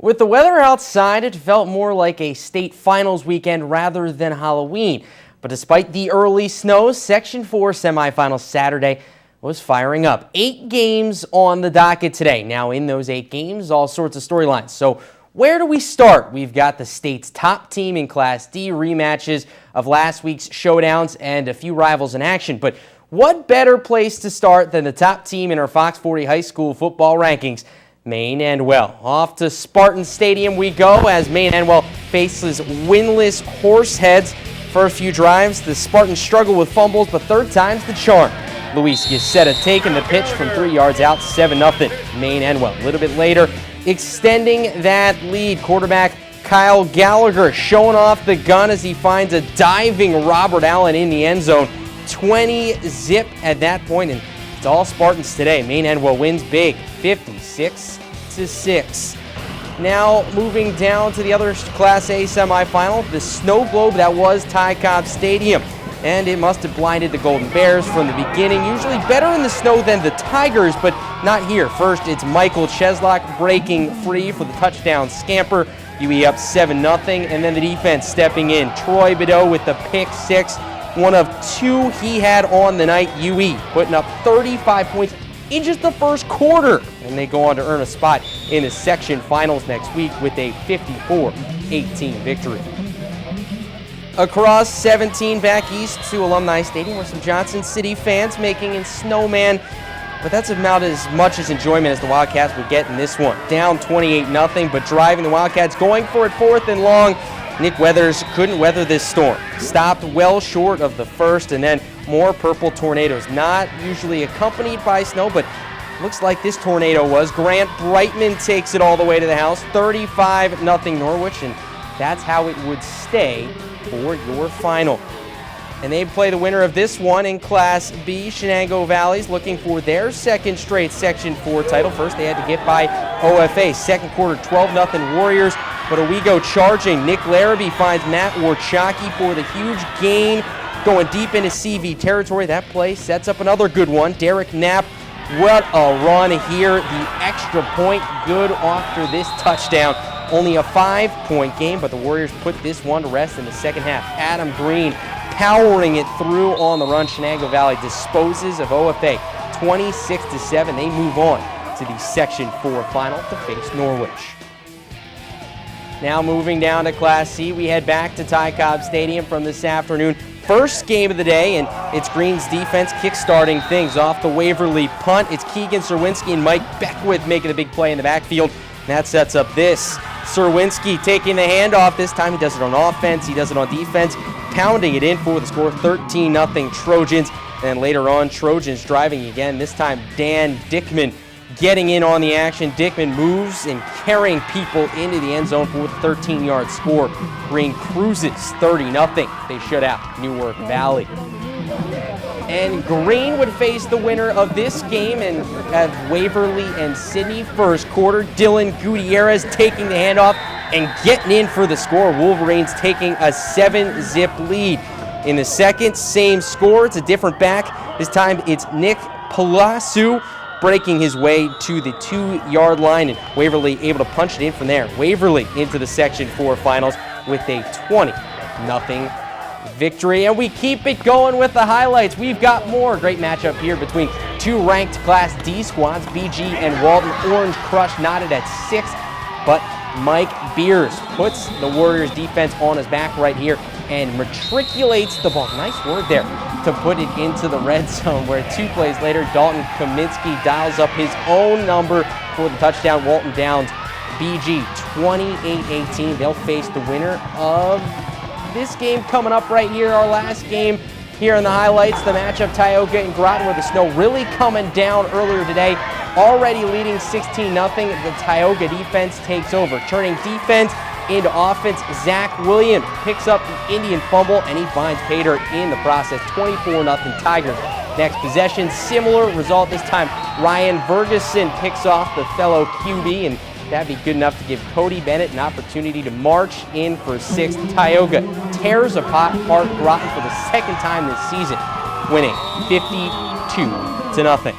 With the weather outside, it felt more like a state finals weekend rather than Halloween. But despite the early snow, Section 4 semifinals Saturday was firing up. 8 games on the docket today. Now in those 8 games, all sorts of storylines. So where do we start? We've got the state's top team in Class D, rematches of last week's showdowns, and a few rivals in action. But what better place to start than the top team in our Fox 40 high school football rankings? Maine Andwell. Off to Spartan Stadium we go as Maine Andwell faces winless Horseheads. For a few drives, the Spartans struggle with fumbles, but third time's the charm. Luis Gacetta taking the pitch from 3 yards out, 7-0. Maine Andwell. A little bit later, extending that lead. Quarterback Kyle Gallagher showing off the gun as he finds a diving Robert Allen in the end zone. 20-zip at that point, and it's all Spartans today. Maine Andwell wins big, 56-6. Now moving down to the other Class A semifinal, the snow globe that was Tioga Stadium. And it must have blinded the Golden Bears from the beginning. Usually better in the snow than the Tigers, but not here. First, it's Michael Cheslock breaking free for the touchdown scamper. UE up 7-0, and then the defense stepping in. Troy Bideau with the pick 6. One of 2 he had on the night. UE putting up 35 points in just the first quarter. And they go on to earn a spot in the section finals next week with a 54-18 victory. Across 17 back east to Alumni Stadium were some Johnson City fans making a snowman. But that's about as much as enjoyment as the Wildcats would get in this one. Down 28-0, but driving the Wildcats, going for it 4th and long. Nick Weathers couldn't weather this storm. Stopped well short of the first, and then more purple tornadoes. Not usually accompanied by snow, but looks like this tornado was. Grant Brightman takes it all the way to the house. 35-0 Norwich, and that's how it would stay for your final. And they play the winner of this one in Class B. Shenango Valley's looking for their second straight Section 4 title. First, they had to get by OFA. Second quarter, 12-0 Warriors. But Owego charging. Nick Larrabee finds Matt Warchaki for the huge gain, going deep into CV territory. That play sets up another good one. Derek Knapp, what a run here. The extra point, good after this touchdown. Only a 5-point game, but the Warriors put this one to rest in the second half. Adam Green powering it through on the run. Shenango Valley disposes of OFA 26-7. They move on to the Section 4 final to face Norwich. Now moving down to Class C, we head back to Tioga Stadium from this afternoon. First game of the day, and it's Green's defense kick-starting things off the Waverly punt. It's Keegan Serwinski and Mike Beckwith making the big play in the backfield. And that sets up this. Serwinski taking the handoff. This time he does it on offense, he does it on defense, pounding it in for the score, 13-0 Trojans. And then later on, Trojans driving again. This time Dan Dickman getting in on the action. Dickman moves and carrying people into the end zone for the 13-yard score. Green cruises 30-0. They shut out Newark Valley. And Green would face the winner of this game and have Waverly and Sydney first quarter. Dylan Gutierrez taking the handoff and getting in for the score. Wolverines taking a 7-zip lead. In the second, same score. It's a different back. This time it's Nick Palasu breaking his way to the 2-yard line, and Waverly able to punch it in from there. Waverly into the Section 4 finals with a 20-0 victory. And we keep it going with the highlights. We've got more. Great matchup here between 2 ranked Class D squads, BG and Walden. Orange Crush knotted at 6, but Mike Beers puts the Warriors defense on his back right here and matriculates the ball. Nice word there to put it into the red zone, where 2 plays later, Dalton Kaminsky dials up his own number for the touchdown. Walton Downs, BG 28-18. They'll face the winner of this game coming up right here, our last game here in the highlights. The matchup, Tioga and Groton, where the snow really coming down earlier today. Already leading 16-0. The Tioga defense takes over. Turning defense into offense, Zach Williams picks up the Indian fumble, and he finds pay dirt in the process. 24-0 Tigers. Next possession, similar result this time. Ryan Ferguson picks off the fellow QB, and that'd be good enough to give Cody Bennett an opportunity to march in for 6th. Tioga tears apart Groton for the second time this season, winning 52-0.